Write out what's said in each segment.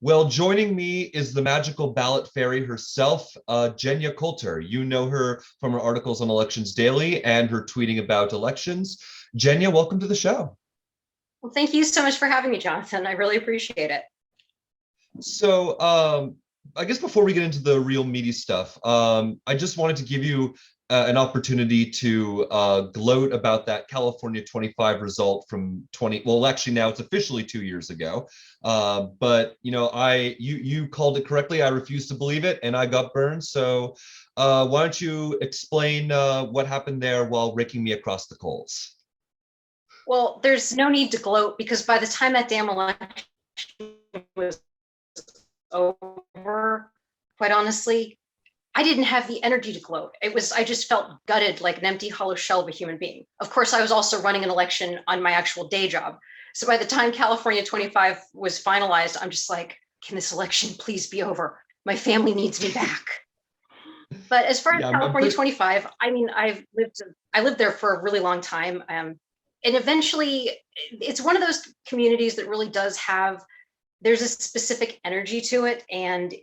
Well, joining me is the magical ballot fairy herself, Genya Coulter. You know her from her articles on Elections Daily and her tweeting about elections. Genya, welcome to the show. Well, thank you so much for having me, Jonathan. I really appreciate it. So, I guess before we get into the real meaty stuff, I just wanted to give you an opportunity to gloat about that California 25 result from 20. Well, actually, now it's officially 2 years ago. But you called it correctly. I refused to believe it, and I got burned. So, why don't you explain what happened there while raking me across the coals? Well, there's no need to gloat because by the time that damn election was over, quite honestly, I didn't have the energy to gloat. I just felt gutted like an empty, hollow shell of a human being. Of course, I was also running an election on my actual day job. So by the time California 25 was finalized, I'm just like, can this election please be over? My family needs me back. But as far as Yeah, California 25, I mean, I lived there for a really long time. And eventually it's one of those communities that really does have, there's a specific energy to it. And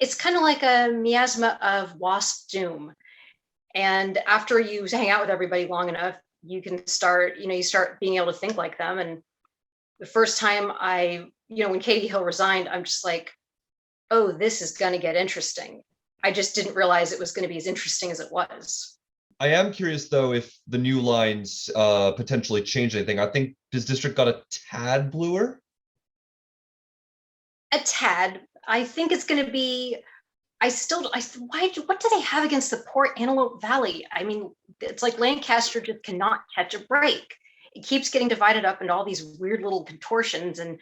it's kind of like a miasma of wasp doom. And after you hang out with everybody long enough, you can start, you start being able to think like them. And the first time when Katie Hill resigned, I'm just like, oh, this is going to get interesting. I just didn't realize it was going to be as interesting as it was. I am curious though if the new lines potentially change anything. I think his district got a tad bluer. A tad. I think it's going to be. What do they have against the poor Antelope Valley? I mean, it's like Lancaster just cannot catch a break. It keeps getting divided up into all these weird little contortions. And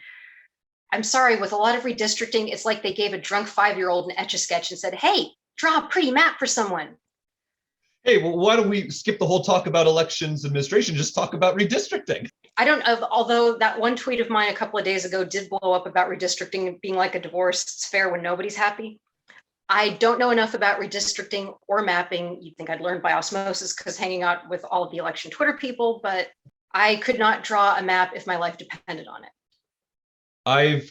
I'm sorry, with a lot of redistricting, it's like they gave a drunk 5-year-old an Etch-a-Sketch and said, hey, draw a pretty map for someone. Hey, well, why don't we skip the whole talk about elections administration, just talk about redistricting? I don't know, although that one tweet of mine a couple of days ago did blow up about redistricting being like a divorce. It's fair when nobody's happy. I don't know enough about redistricting or mapping. You'd think I'd learned by osmosis because hanging out with all of the election Twitter people, but I could not draw a map if my life depended on it. I've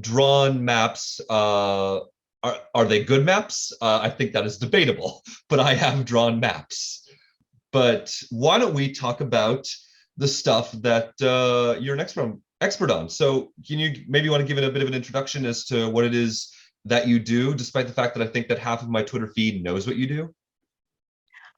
drawn maps. Are they good maps? I think that is debatable, but I have drawn maps. But why don't we talk about the stuff that you're an expert on? So can you maybe want to give it a bit of an introduction as to what it is that you do, despite the fact that I think that half of my Twitter feed knows what you do?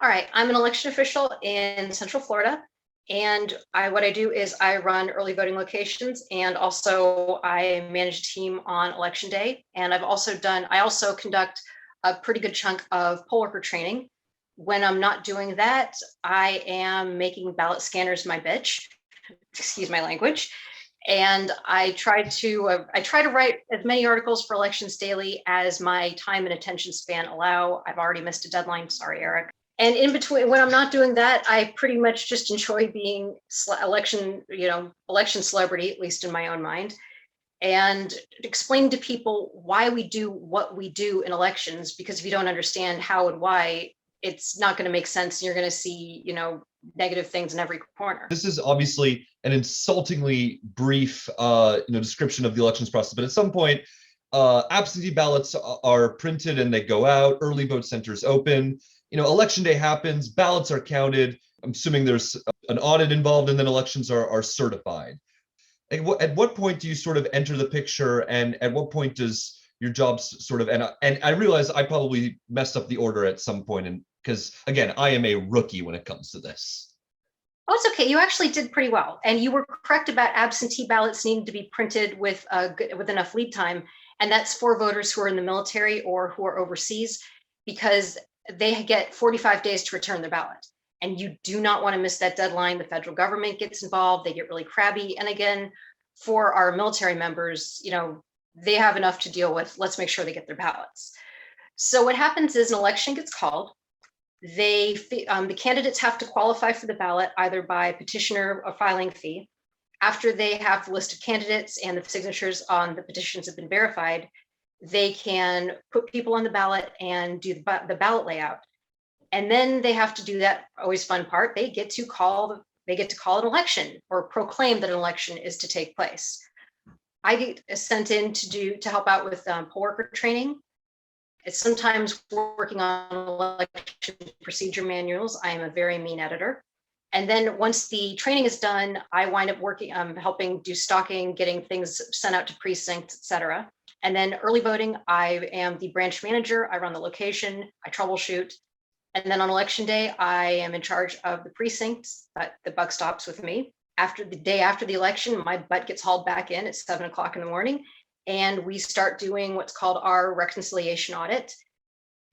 All right, I'm an election official in Central Florida. And what I do is I run early voting locations, and also I manage a team on election day. And I also conduct a pretty good chunk of poll worker training. When I'm not doing that, I am making ballot scanners my bitch, excuse my language. And I try to write as many articles for Elections Daily as my time and attention span allow. I've already missed a deadline. Sorry, Eric. And in between, when I'm not doing that, I pretty much just enjoy being election celebrity, at least in my own mind, and explain to people why we do what we do in elections. Because if you don't understand how and why, it's not going to make sense. You're going to see, negative things in every corner. This is obviously an insultingly brief, description of the elections process. But at some point, absentee ballots are printed and they go out. Early vote centers open. Election day happens, ballots are counted. I'm assuming there's an audit involved, and then elections are certified. At what point do you sort of enter the picture, and at what point does your job sort of, and I realize I probably messed up the order at some point, and because again, I am a rookie when it comes to this. Oh, it's okay. You actually did pretty well. And you were correct about absentee ballots needing to be printed with enough lead time. And that's for voters who are in the military or who are overseas, because they get 45 days to return their ballot. And you do not want to miss that deadline. The federal government gets involved. They get really crabby. And again, for our military members, they have enough to deal with. Let's make sure they get their ballots. So what happens is an election gets called. The candidates have to qualify for the ballot either by petitioner or filing fee. After they have the list of candidates and the signatures on the petitions have been verified, they can put people on the ballot and do the ballot layout. And then they have to do that always fun part. They get to call an election or proclaim that an election is to take place. I get sent in to help out with poll worker training. It's sometimes working on election procedure manuals. I am a very mean editor. And then once the training is done, I wind up working, helping do stalking, getting things sent out to precincts, et cetera. And then early voting, I am the branch manager. I run the location, I troubleshoot. And then on election day, I am in charge of the precincts, but the buck stops with me. After the day after the election, my butt gets hauled back in at 7 o'clock in the morning. And we start doing what's called our reconciliation audit.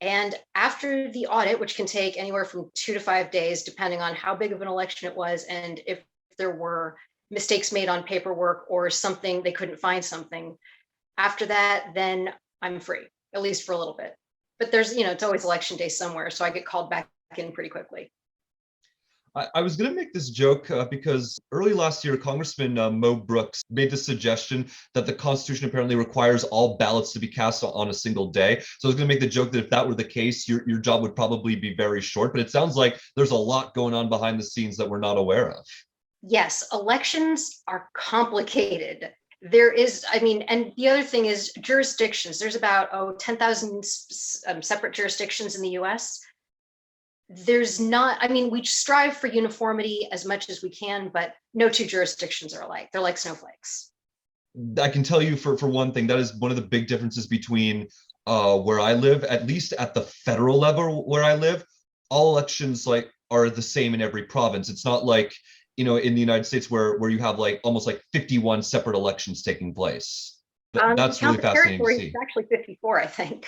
And after the audit, which can take anywhere from 2 to 5 days, depending on how big of an election it was, and if there were mistakes made on paperwork or something, they couldn't find something. After that, then I'm free, at least for a little bit. But there's, it's always election day somewhere, so I get called back in pretty quickly. I was going to make this joke because early last year, Congressman Mo Brooks made the suggestion that the Constitution apparently requires all ballots to be cast on a single day. So I was going to make the joke that if that were the case, your job would probably be very short. But it sounds like there's a lot going on behind the scenes that we're not aware of. Yes, elections are complicated. There is, and the other thing is jurisdictions. There's about 10,000 separate jurisdictions in the US. There's not, we strive for uniformity as much as we can, but no two jurisdictions are alike. They're like snowflakes. I can tell you for one thing, that is one of the big differences between where I live, at least at the federal level where I live. All elections are the same in every province. It's not like, in the United States where you have almost 51 separate elections taking place. That's really fascinating to see. It's actually 54, I think.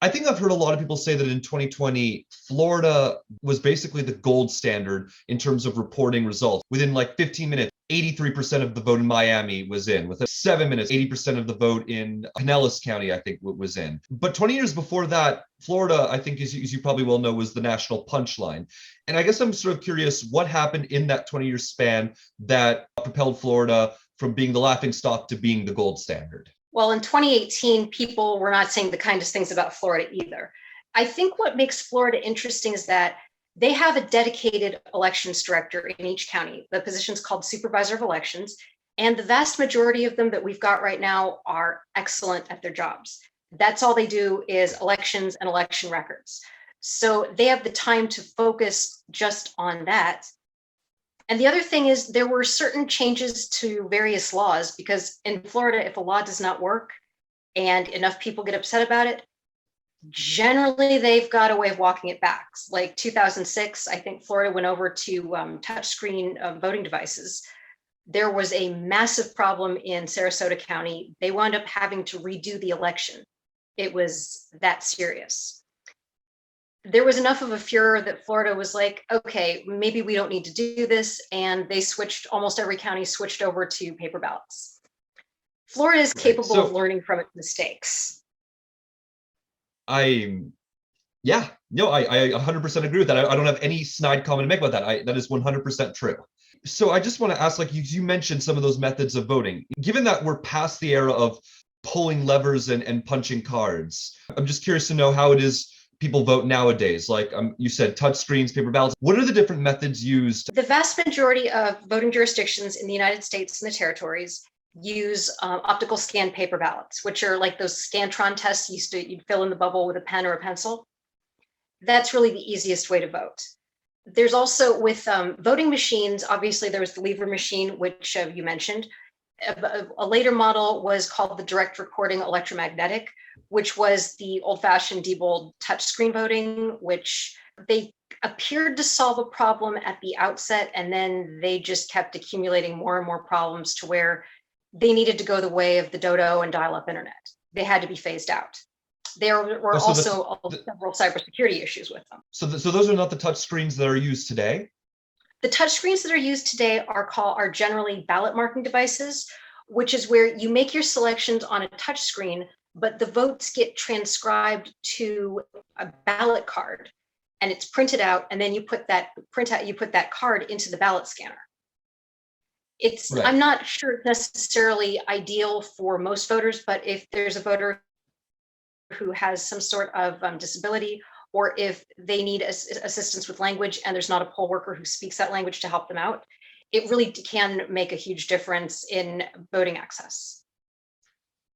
I think I've heard a lot of people say that in 2020, Florida was basically the gold standard in terms of reporting results. Within 15 minutes, 83% of the vote in Miami was in. Within 7 minutes, 80% of the vote in Pinellas County, I think, was in. But 20 years before that, Florida, I think, as you probably well know, was the national punchline. And I guess I'm sort of curious what happened in that 20-year span that propelled Florida from being the laughingstock to being the gold standard. Well, in 2018, people were not saying the kindest things about Florida either. I think what makes Florida interesting is that they have a dedicated elections director in each county. The position is called supervisor of elections, and the vast majority of them that we've got right now are excellent at their jobs. That's all they do is elections and election records. So they have the time to focus just on that. And the other thing is there were certain changes to various laws, because in Florida, if a law does not work and enough people get upset about it, generally they've got a way of walking it back. Like 2006, I think Florida went over to touchscreen voting devices. There was a massive problem in Sarasota County. They wound up having to redo the election. It was that serious. There was enough of a furor that Florida was like, okay, maybe we don't need to do this. And they almost every county switched over to paper ballots. Florida is capable of learning from its mistakes. I 100% agree with that. I don't have any snide comment to make about that. That is 100% true. So I just want to ask, you mentioned some of those methods of voting. Given that we're past the era of pulling levers and punching cards, I'm just curious to know how it is people vote nowadays. You said touch screens, paper ballots. What are the different methods used? The vast majority of voting jurisdictions in the United States and the territories use optical scan paper ballots, which are like those Scantron tests you'd fill in the bubble with a pen or a pencil. That's really the easiest way to vote. There's also with voting machines, obviously there was the lever machine, which you mentioned. A later model was called the direct recording electromagnetic, which was the old-fashioned Diebold touchscreen voting, which they appeared to solve a problem at the outset, and then they just kept accumulating more and more problems to where they needed to go the way of the dodo and dial-up internet. They had to be phased out. There were several cybersecurity issues with them. So those are not the touch screens that are used today? The touchscreens that are used today are generally ballot marking devices, which is where you make your selections on a touchscreen, but the votes get transcribed to a ballot card, and it's printed out, and then you put that card into the ballot scanner. Right. I'm not sure it's necessarily ideal for most voters, but if there's a voter who has some sort of disability, or if they need assistance with language and there's not a poll worker who speaks that language to help them out, it really can make a huge difference in voting access.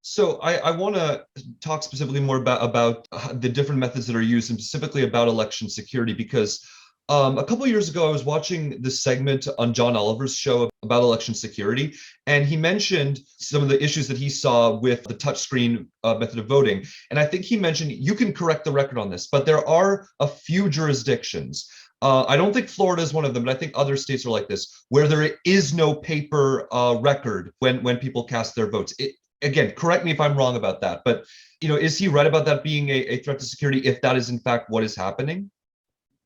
So I want to talk specifically more about the different methods that are used, and specifically about election security, because a couple of years ago I was watching this segment on John Oliver's show about election security, and he mentioned some of the issues that he saw with the touchscreen method of voting. And I think he mentioned, you can correct the record on this, but there are a few jurisdictions. I don't think Florida is one of them, but I think other states are like this, where there is no paper record when people cast their votes. Again, correct me if I'm wrong about that, but is he right about that being a threat to security if that is in fact what is happening?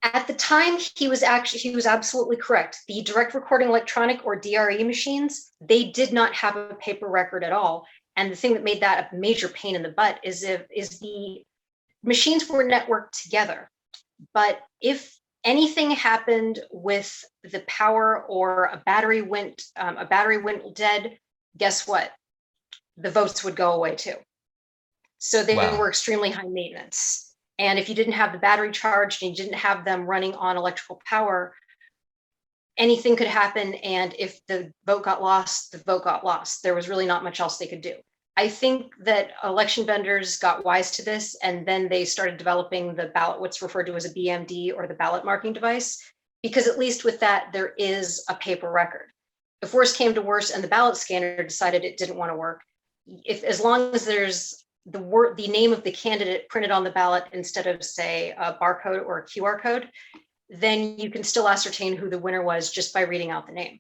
At the time, he was absolutely correct. The direct recording electronic, or DRE machines, they did not have a paper record at all. And the thing that made that a major pain in the butt is the machines were networked together. But if anything happened with the power, or a battery went dead, guess what? The votes would go away too. So they Wow. were extremely high maintenance. And if you didn't have the battery charged and you didn't have them running on electrical power, anything could happen. And if the vote got lost, the vote got lost. There was really not much else they could do. I think that election vendors got wise to this, and then they started developing the ballot, what's referred to as a BMD, or the ballot marking device, because at least with that, there is a paper record. If worse came to worse and the ballot scanner decided it didn't want to work, as long as there's the name of the candidate printed on the ballot instead of, say, a barcode or a QR code, then you can still ascertain who the winner was just by reading out the name.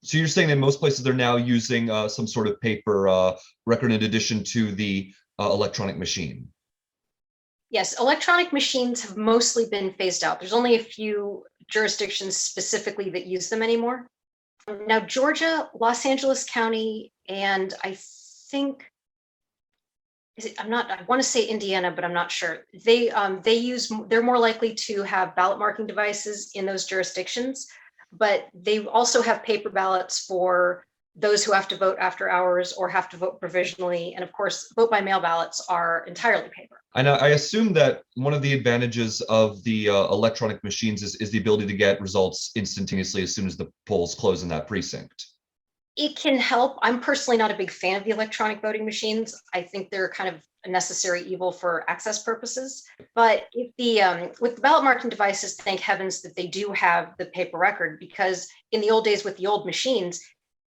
So you're saying that most places are now using some sort of paper record in addition to the electronic machine? Yes, electronic machines have mostly been phased out. There's only a few jurisdictions specifically that use them anymore. Now, Georgia, Los Angeles County, and I think, I want to say Indiana, but I'm not sure. They're more likely to have ballot marking devices in those jurisdictions, but they also have paper ballots for those who have to vote after hours or have to vote provisionally. And of course, vote by mail ballots are entirely paper. And I assume that one of the advantages of the electronic machines is the ability to get results instantaneously as soon as the polls close in that precinct. It can help. I'm personally not a big fan of the electronic voting machines. I think they're kind of a necessary evil for access purposes. But with the ballot marking devices, thank heavens that they do have the paper record, because in the old days with the old machines,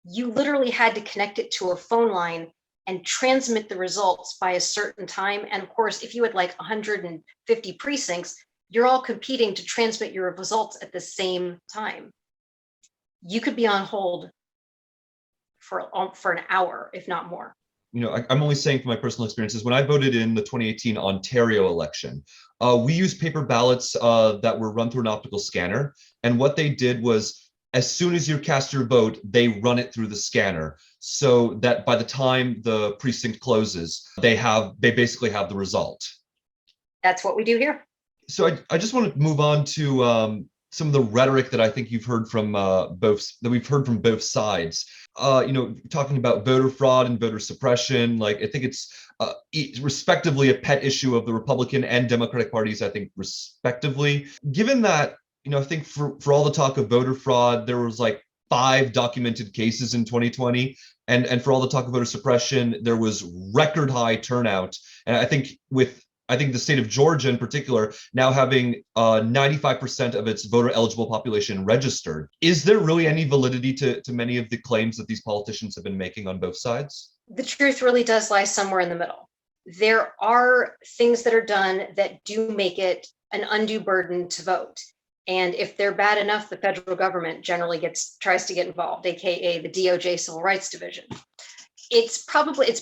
you literally had to connect it to a phone line and transmit the results by a certain time. And of course, if you had like 150 precincts, you're all competing to transmit your results at the same time. You could be on hold for an hour, if not more. I'm only saying from my personal experiences. When I voted in the 2018 Ontario election, we used paper ballots that were run through an optical scanner. And what they did was, as soon as you cast your vote, they run it through the scanner, so that by the time the precinct closes, they basically have the result. That's what we do here. So I just want to move on to some of the rhetoric that I think we've heard from both sides. Talking about voter fraud and voter suppression. Like, I think it's respectively a pet issue of the Republican and Democratic parties, I think, respectively. Given that, I think for all the talk of voter fraud, there was like 5 documented cases in 2020. And for all the talk of voter suppression, there was record high turnout. And I think the state of Georgia in particular now having 95% of its voter eligible population registered. Is there really any validity to many of the claims that these politicians have been making on both sides? The truth really does lie somewhere in the middle. There are things that are done that do make it an undue burden to vote. And if they're bad enough, the federal government generally tries to get involved, aka the DOJ Civil Rights Division. It's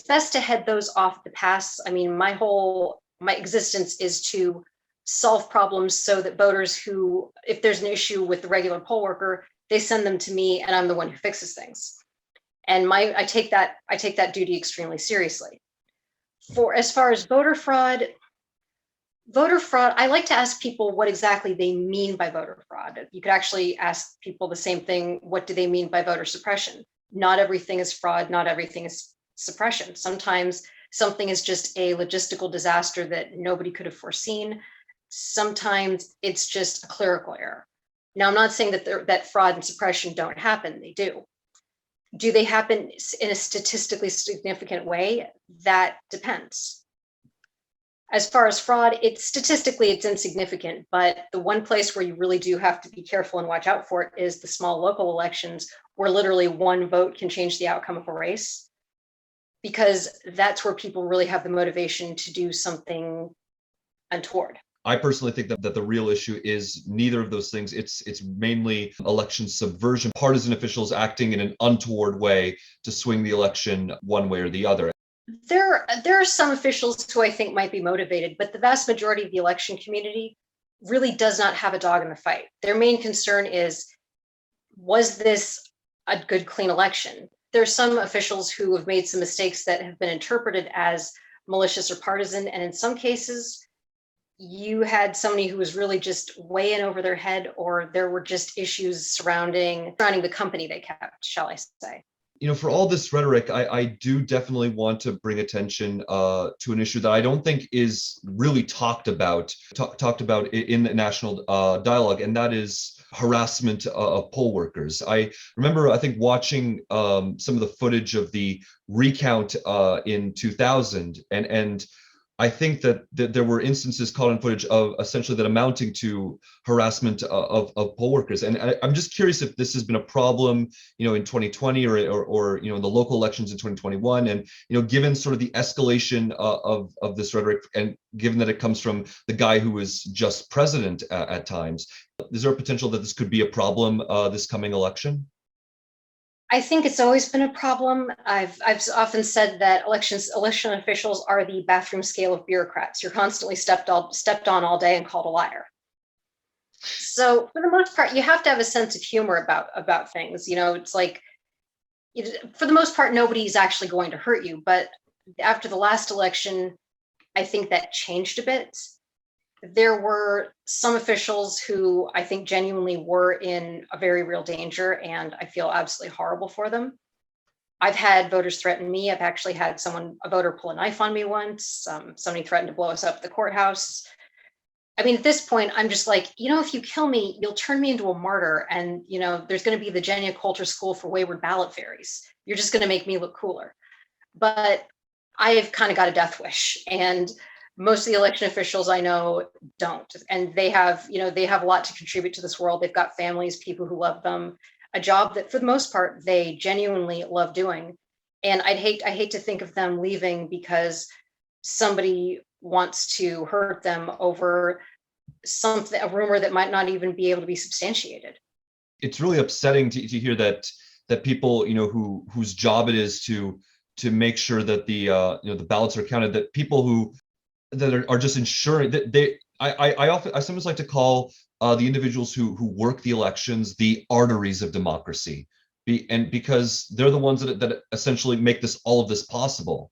best to head those off the pass. I mean, my existence is to solve problems so that voters who, if there's an issue with the regular poll worker, they send them to me and I'm the one who fixes things. And I take that duty extremely seriously. As far as voter fraud, I like to ask people what exactly they mean by voter fraud. You could actually ask people the same thing. What do they mean by voter suppression? Not everything is fraud. Not everything is suppression. Sometimes something is just a logistical disaster that nobody could have foreseen. Sometimes it's just a clerical error. Now, I'm not saying that fraud and suppression don't happen. They do. Do they happen in a statistically significant way? That depends. As far as fraud, statistically it's insignificant, but the one place where you really do have to be careful and watch out for it is the small local elections, where literally one vote can change the outcome of a race, because that's where people really have the motivation to do something untoward. I personally think that the real issue is neither of those things. It's mainly election subversion, partisan officials acting in an untoward way to swing the election one way or the other. There are some officials who I think might be motivated, but the vast majority of the election community really does not have a dog in the fight. Their main concern is, was this a good, clean election? There are some officials who have made some mistakes that have been interpreted as malicious or partisan, and in some cases, you had somebody who was really just way in over their head, or there were just issues surrounding the company they kept, shall I say. For all this rhetoric, I do definitely want to bring attention to an issue that I don't think is really talked about in the national dialogue, and that is harassment of poll workers. I remember, I think, watching some of the footage of the recount in 2000, and I think that there were instances caught on footage of essentially that amounting to harassment of poll workers. And I'm just curious if this has been a problem, in 2020 or in the local elections in 2021. And, given sort of the escalation of this rhetoric, and given that it comes from the guy who was just president at times, is there a potential that this could be a problem this coming election? I think it's always been a problem. I've often said that election officials are the bathroom scale of bureaucrats. You're constantly stepped on all day and called a liar. So for the most part, you have to have a sense of humor about things. It's like, for the most part, nobody's actually going to hurt you. But after the last election, I think that changed a bit. There were some officials who I think genuinely were in a very real danger, and I feel absolutely horrible for them. I've had voters threaten me. I've actually had a voter pull a knife on me once. Somebody threatened to blow us up at the courthouse. I mean, at this point, I'm just like, if you kill me, you'll turn me into a martyr. And, there's going to be the Genya Coulter School for Wayward Ballot Fairies. You're just going to make me look cooler. But I've kind of got a death wish. And most of the election officials I know don't. And they have a lot to contribute to this world. They've got families, people who love them, a job that for the most part, they genuinely love doing. And I hate to think of them leaving because somebody wants to hurt them over a rumor that might not even be able to be substantiated. It's really upsetting to hear that people, whose job it is to make sure that the ballots are counted, that people that are just ensuring that I sometimes like to call the individuals who work the elections the arteries of democracy, because they're the ones that essentially make all of this possible.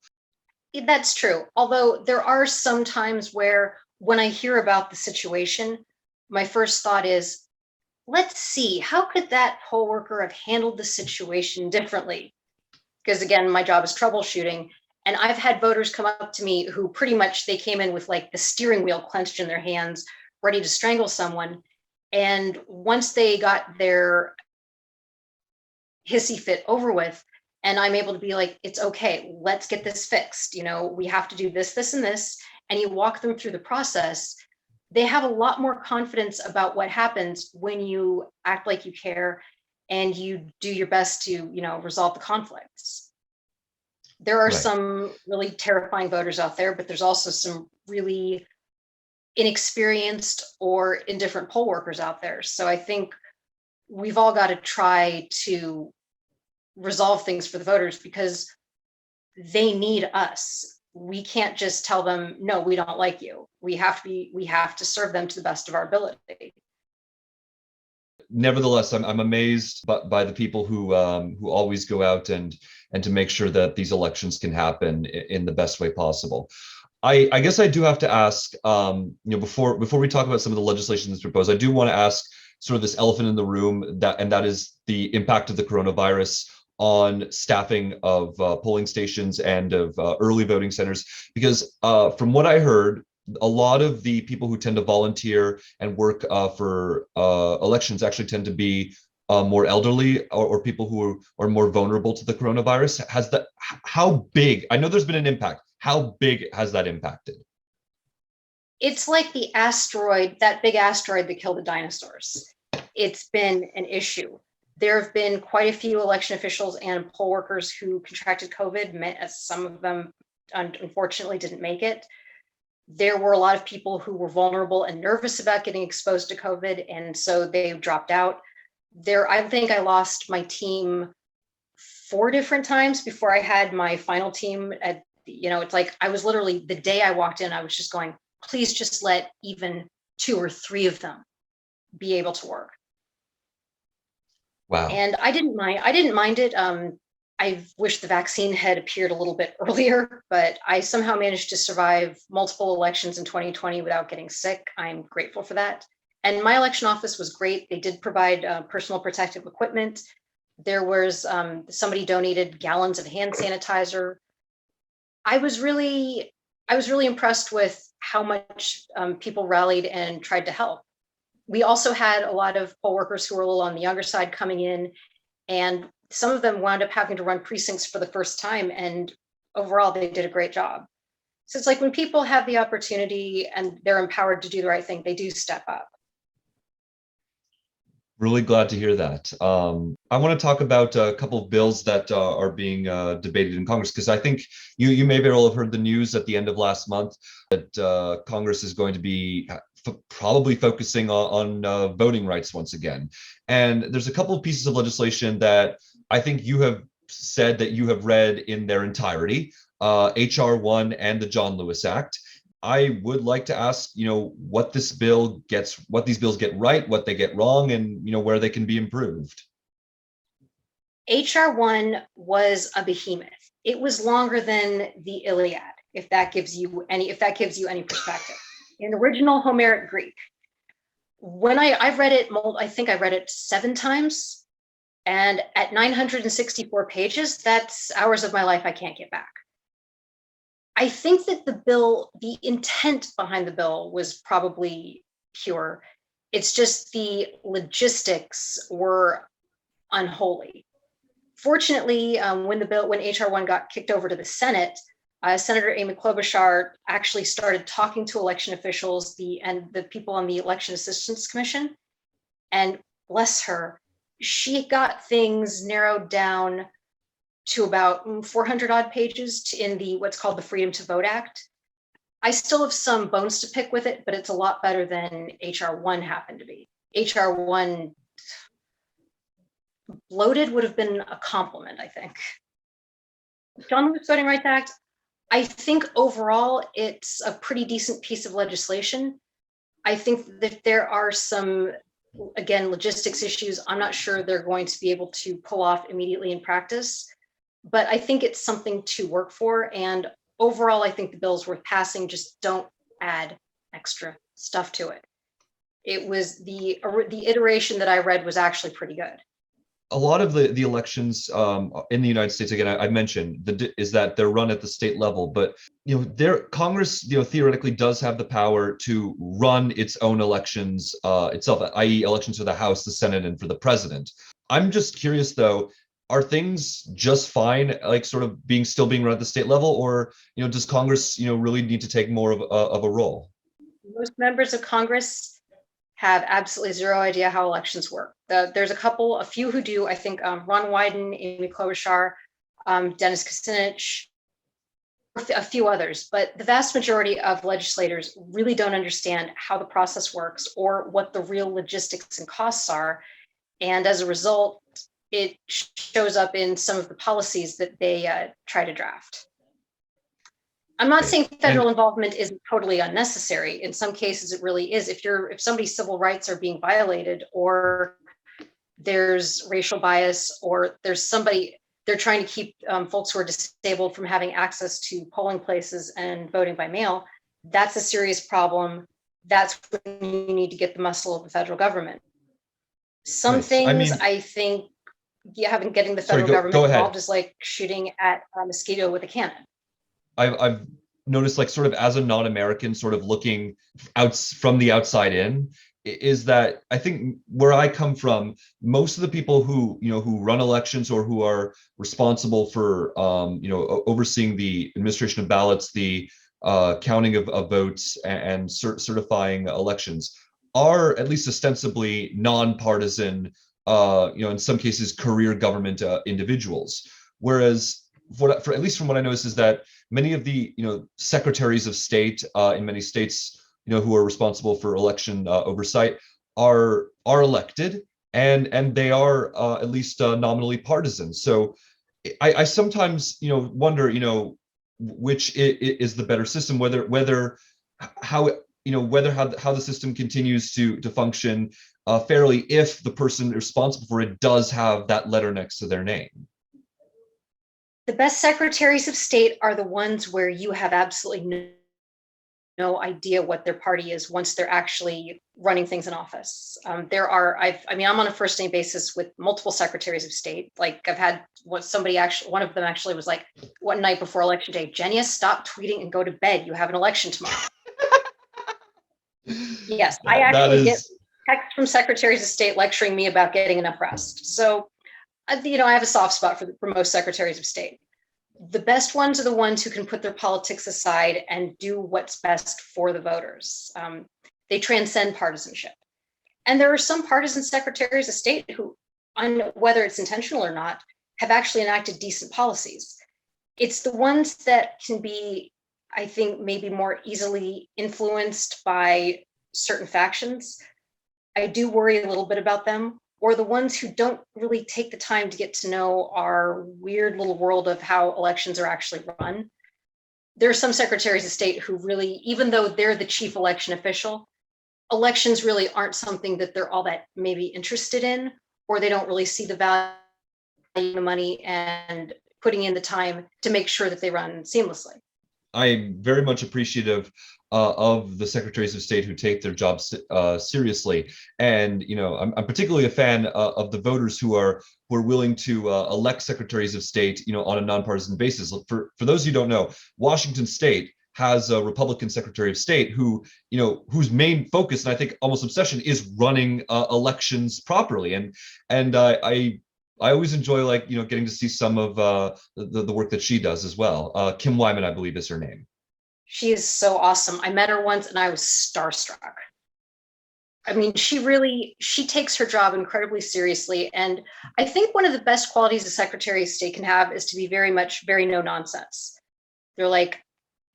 That's true. Although there are some times where, when I hear about the situation, my first thought is, let's see, how could that poll worker have handled the situation differently? Because again, my job is troubleshooting. And I've had voters come up to me who pretty much, they came in with like the steering wheel clenched in their hands, ready to strangle someone. And once they got their hissy fit over with, and I'm able to be like, it's okay, let's get this fixed. We have to do this, this, and this. And you walk them through the process. They have a lot more confidence about what happens when you act like you care and you do your best to, resolve the conflicts. There are some really terrifying voters out there, but there's also some really inexperienced or indifferent poll workers out there. So I think we've all got to try to resolve things for the voters, because they need us. We can't just tell them, no, we don't like you. We have to serve them to the best of our ability. Nevertheless, I'm amazed by the people who always go out and to make sure that these elections can happen in the best way possible. I guess I do have to ask, before we talk about some of the legislation that's proposed, I do want to ask sort of this elephant in the room, that is the impact of the coronavirus on staffing of polling stations and of early voting centers, because from what I heard, a lot of the people who tend to volunteer and work for elections actually tend to be more elderly or people who are more vulnerable to the coronavirus? Has that, how big, I know there's been an impact, how big has that impacted? It's like the asteroid, that big asteroid that killed the dinosaurs. It's been an issue. There have been quite a few election officials and poll workers who contracted COVID. Some of them unfortunately didn't make it. There were a lot of people who were vulnerable and nervous about getting exposed to COVID, and so they dropped out. I think I lost my team 4 different times before I had my final team. It's like I was literally, the day I walked in, I was just going, please just let even 2 or 3 of them be able to work. Wow. And I didn't mind it. I wish the vaccine had appeared a little bit earlier, but I somehow managed to survive multiple elections in 2020 without getting sick. I'm grateful for that. And my election office was great. They did provide personal protective equipment. There was somebody donated gallons of hand sanitizer. I was really impressed with how much people rallied and tried to help. We also had a lot of poll workers who were a little on the younger side coming in, and some of them wound up having to run precincts for the first time, and overall they did a great job. So it's like when people have the opportunity and they're empowered to do the right thing, they do step up. Really glad to hear that. I want to talk about a couple of bills that are being debated in Congress, because I think you may very well have heard the news at the end of last month that Congress is going to be probably focusing on voting rights once again. And there's a couple of pieces of legislation that I think you have said that you have read in their entirety, HR 1 and the John Lewis Act. I would like to ask, what these bills get right, what they get wrong, and where they can be improved. HR 1 was a behemoth. It was longer than the Iliad, if that gives you any perspective. In original Homeric Greek, when I've read it, I think I read it 7 times, and at 964 pages, that's hours of my life I can't get back. I think that the intent behind the bill was probably pure. It's just the logistics were unholy. Fortunately, when HR 1 got kicked over to the Senate, Senator Amy Klobuchar actually started talking to election officials and the people on the Election Assistance Commission. And bless her, she got things narrowed down to about 400 odd pages in what's called the Freedom to Vote Act. I still have some bones to pick with it, but it's a lot better than HR 1 happened to be. HR 1 bloated would have been a compliment, I think. John Lewis Voting Rights Act, I think overall it's a pretty decent piece of legislation. I think that there are some, again, logistics issues I'm not sure they're going to be able to pull off immediately in practice, but I think it's something to work for. And overall, I think the bill's worth passing. Just don't add extra stuff to it. It was the iteration that I read was actually pretty good. A lot of the elections in the United States, again, I mentioned, is that they're run at the state level, but Congress, theoretically does have the power to run its own elections itself, i.e., elections for the House, the Senate, and for the president. I'm just curious, though, are things just fine, like sort of still being run at the state level, or does Congress really need to take more of a role? Most members of Congress have absolutely zero idea how elections work. There's a few who do. I think Ron Wyden, Amy Klobuchar, Dennis Kucinich, a few others, but the vast majority of legislators really don't understand how the process works or what the real logistics and costs are. And as a result, it shows up in some of the policies that they try to draft. I'm not saying federal involvement isn't totally unnecessary. In some cases, it really is. If somebody's civil rights are being violated, or there's racial bias, or they're trying to keep folks who are disabled from having access to polling places and voting by mail, that's a serious problem. That's when you need to get the muscle of the federal government. Some things, I think, getting the federal government involved is like shooting at a mosquito with a cannon. I've noticed, like, sort of as a non-American, sort of looking out from the outside in, is that I think where I come from, most of the people who who run elections or who are responsible for overseeing the administration of ballots, the counting of votes, and certifying elections are at least ostensibly nonpartisan. In some cases, career government individuals. Whereas, for at least from what I noticed, is that many of the secretaries of state in many states who are responsible for election oversight are elected, and they are at least nominally partisan. So I sometimes wonder which is the better system, whether how whether how the system continues to function fairly if the person responsible for it does have that letter next to their name. The best secretaries of state are the ones where you have absolutely no idea what their party is once they're actually running things in office. I'm on a first name basis with multiple secretaries of state. Like I've had one of them actually was like, one night before election day, Genya, stop tweeting and go to bed. You have an election tomorrow. Yes, I That actually get is texts from secretaries of state lecturing me about getting enough rest. So, I have a soft spot for most secretaries of state. The best ones are the ones who can put their politics aside and do what's best for the voters. They transcend partisanship. And there are some partisan secretaries of state who, whether it's intentional or not, have actually enacted decent policies. It's the ones that can be, I think, maybe more easily influenced by certain factions. I do worry a little bit about them, or the ones who don't really take the time to get to know our weird little world of how elections are actually run. There are some secretaries of state who really, even though they're the chief election official, elections really aren't something that they're all that maybe interested in, or they don't really see the value of the money and putting in the time to make sure that they run seamlessly. I'm very much appreciative of the secretaries of state who take their jobs seriously, and I'm particularly a fan of the voters who are willing to elect secretaries of state, on a nonpartisan basis. For those who don't know, Washington State has a Republican Secretary of State whose main focus, and I think almost obsession, is running elections properly, and I always enjoy getting to see some of the work that she does as well. Kim Wyman, I believe, is her name. She is so awesome. I met her once and I was starstruck. I mean, she takes her job incredibly seriously. And I think one of the best qualities a Secretary of State can have is to be very no nonsense. They're like,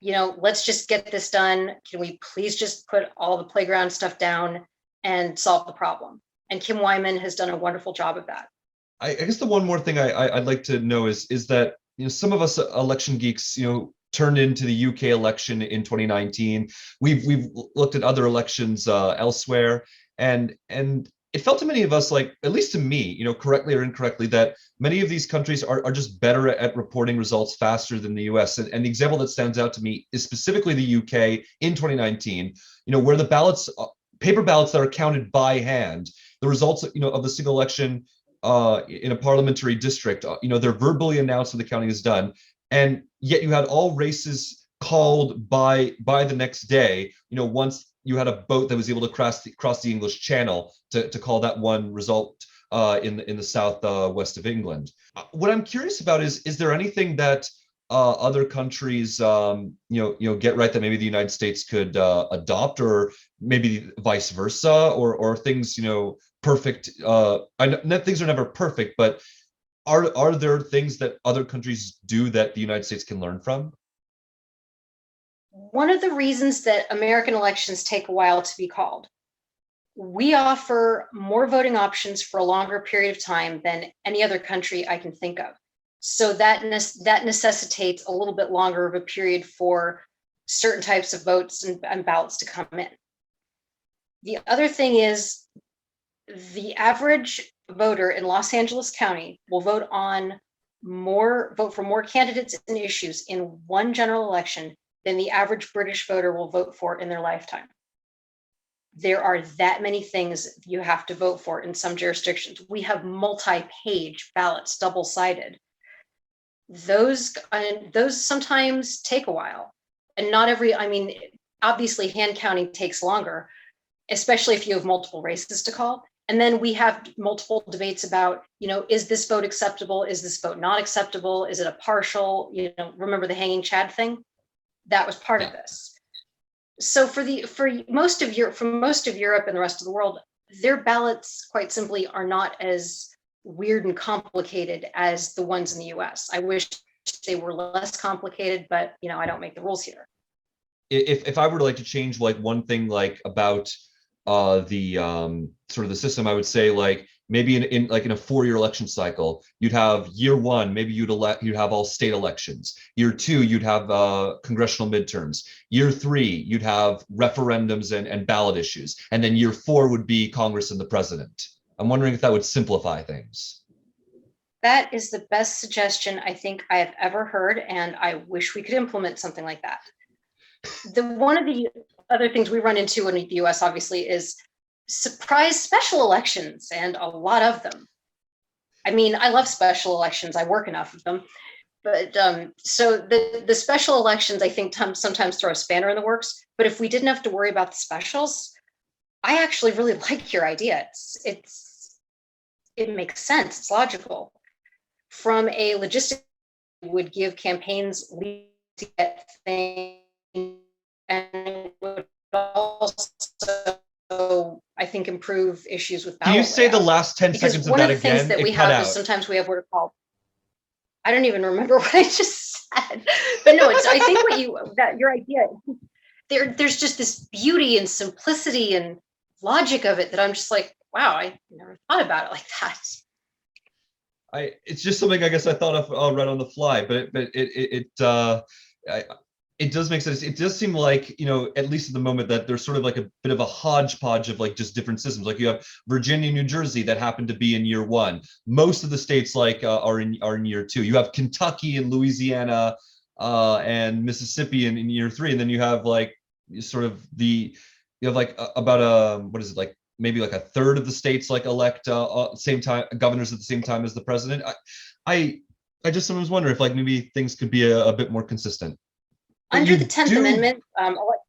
let's just get this done. Can we please just put all the playground stuff down and solve the problem? And Kim Wyman has done a wonderful job of that. I guess the one more thing I'd like to know is that some of us election geeks turned into the UK election in 2019. We've looked at other elections elsewhere, and it felt to many of us, like, at least to me, correctly or incorrectly, that many of these countries are just better at reporting results faster than the US. And the example that stands out to me is specifically the UK in 2019, where the paper ballots that are counted by hand, the results of the single election in a parliamentary district, they're verbally announced when the counting is done, and yet you had all races called by the next day. Once you had a boat that was able to cross the English Channel to call that one result in the south west of England. What I'm curious about is there anything that other countries get right that maybe the United States could adopt, or maybe vice versa, or things perfect? I know things are never perfect, but are there things that other countries do that the United States can learn from? One of the reasons that American elections take a while to be called, we offer more voting options for a longer period of time than any other country I can think of. So that necessitates a little bit longer of a period for certain types of votes and ballots to come in. The other thing is, the average voter in Los Angeles County will vote for more candidates and issues in one general election than the average British voter will vote for in their lifetime. There are that many things you have to vote for in some jurisdictions. We have multi-page ballots, double-sided. Those sometimes take a while. And not every, obviously hand counting takes longer, especially if you have multiple races to call. And then we have multiple debates about, is this vote acceptable? Is this vote not acceptable? Is it a partial, remember the hanging Chad thing? That was part of this. So for most of Europe and the rest of the world, their ballots quite simply are not as weird and complicated as the ones in the US. I wish they were less complicated, but I don't make the rules here. If I were to change one thing about the sort of the system, I would say maybe in a 4-year election cycle, you'd have year 1, maybe you'd have all state elections. Year 2, you'd have congressional midterms. Year 3, you'd have referendums and ballot issues. And then year 4 would be Congress and the president. I'm wondering if that would simplify things. That is the best suggestion I think I have ever heard, and I wish we could implement something like that. One of the other things we run into in the US, obviously, is surprise special elections, and a lot of them. I mean, I love special elections. I work enough of them. But so the special elections, I think, sometimes throw a spanner in the works. But if we didn't have to worry about the specials, I actually really like your idea. It makes sense. It's logical. From a logistic, would give campaigns lead to get things, and would also, I think, improve issues with ballot. Can you say the last 10 seconds of that again? One of the things that we have is sometimes we have what are called, I don't even remember what I just said, but no, I think your idea, there's just this beauty and simplicity and logic of it that I'm just like, wow, I never thought about it like that. It's just something I guess I thought of right on the fly, but it does make sense. It does seem like, at least at the moment, that there's sort of a bit of a hodgepodge of just different systems. You have Virginia, New Jersey that happen to be in year 1. Most of the states are in year 2. You have Kentucky and Louisiana and Mississippi in year 3, and then you have about what is it, maybe a third of the states elect same time governors at the same time as the president. I just sometimes wonder if maybe things could be a bit more consistent. Under the 10th Amendment,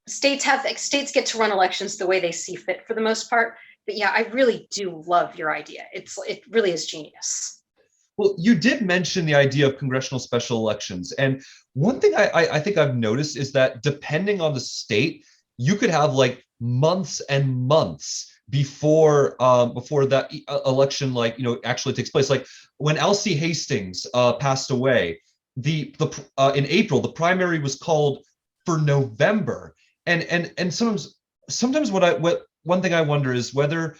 states get to run elections the way they see fit for the most part. But yeah, I really do love your idea. It really is genius. Well, you did mention the idea of congressional special elections. And one thing I think I've noticed is that depending on the state, you could have months and months before that election actually takes place. When Elsie Hastings passed away, in April, the primary was called for November, and sometimes one thing I wonder is whether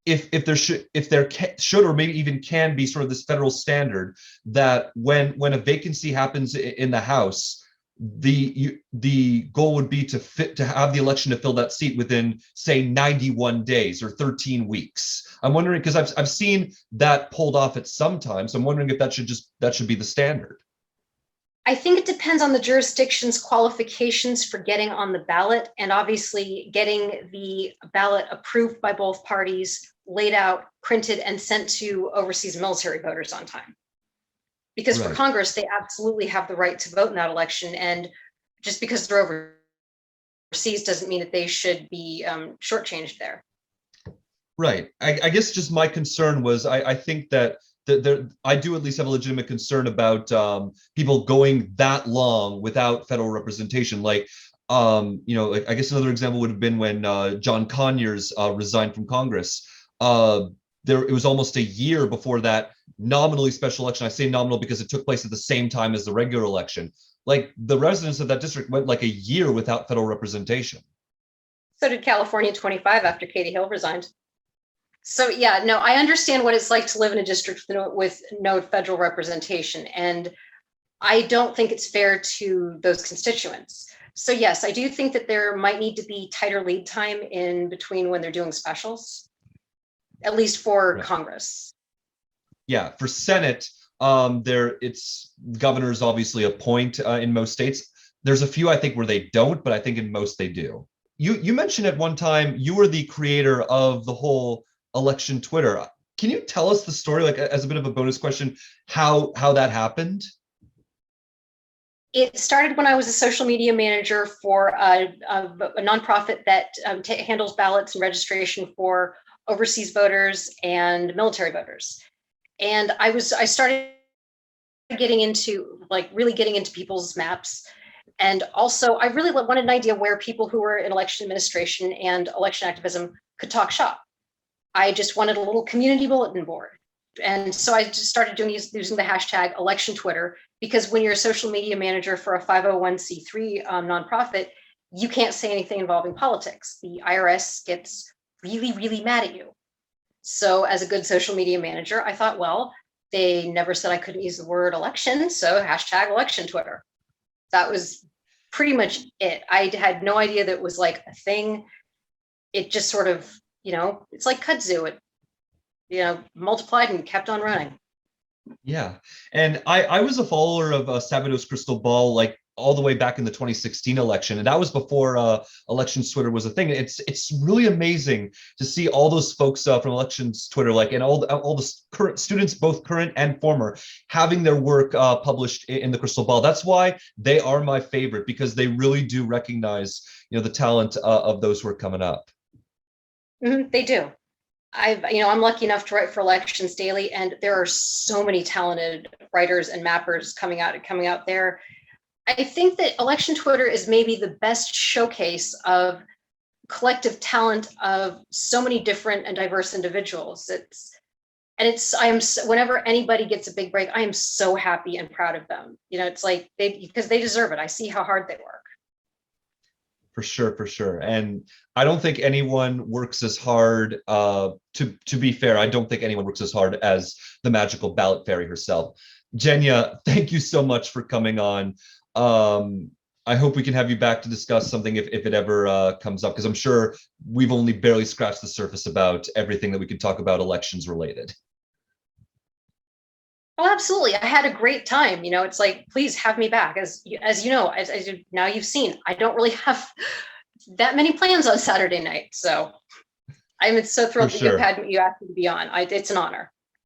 if there should or maybe even can be sort of this federal standard that when a vacancy happens in the House, the goal would be to have the election to fill that seat within, say, 91 days or 13 weeks. I'm wondering, because I've seen that pulled off at some time, so I'm wondering if that should be the standard. I think it depends on the jurisdiction's qualifications for getting on the ballot, and obviously getting the ballot approved by both parties, laid out, printed, and sent to overseas military voters on time. Because for Congress, they absolutely have the right to vote in that election, and just because they're overseas doesn't mean that they should be shortchanged there. Right. I guess just my concern was I think that I do at least have a legitimate concern about people going that long without federal representation. I guess another example would have been when John Conyers resigned from Congress. It was almost a year before that nominally special election. I say nominal because it took place at the same time as the regular election. The residents of that district went a year without federal representation. So did California 25 after Katie Hill resigned. So yeah, no, I understand what it's like to live in a district with no federal representation, and I don't think it's fair to those constituents. So yes, I do think that there might need to be tighter lead time in between when they're doing specials, at least for Congress. Yeah, for Senate, it's governors obviously appoint in most states. There's a few I think where they don't, but I think in most they do. You mentioned at one time you were the creator of the whole election Twitter. Can you tell us the story, as a bit of a bonus question, how that happened? It started when I was a social media manager for a nonprofit that handles ballots and registration for overseas voters and military voters. And I started getting into really getting into people's maps. And also I really wanted an idea where people who were in election administration and election activism could talk shop. I just wanted a little community bulletin board. And so I just started using the hashtag election Twitter, because when you're a social media manager for a 501c3 nonprofit, you can't say anything involving politics. The IRS gets really, really mad at you. So as a good social media manager, I thought, well, they never said I couldn't use the word election, so hashtag election Twitter. That was pretty much it. I had no idea that it was like a thing. It just sort of, it's like kudzu. It, multiplied and kept on running. Yeah. And I was a follower of Sabado's Crystal Ball, like all the way back in the 2016 election. And that was before elections Twitter was a thing. It's really amazing to see all those folks from elections Twitter, like, and all the current students, both current and former, having their work published in the Crystal Ball. That's why they are my favorite, because they really do recognize, the talent of those who are coming up. Mm-hmm, they do. I'm lucky enough to write for Elections Daily, and there are so many talented writers and mappers coming out there. I think that Election Twitter is maybe the best showcase of collective talent of so many different and diverse individuals. Whenever anybody gets a big break, I am so happy and proud of them. It's like because they deserve it. I see how hard they work. For sure. And I don't think anyone works as hard, to be fair, I don't think anyone works as hard as the magical ballot fairy herself. Genya, thank you so much for coming on. I hope we can have you back to discuss something if it ever comes up, because I'm sure we've only barely scratched the surface about everything that we could talk about elections related. Oh, absolutely. I had a great time. It's like, please have me back. As now you've seen, I don't really have that many plans on Saturday night. So I'm so thrilled that you asked me to be on. It's an honor.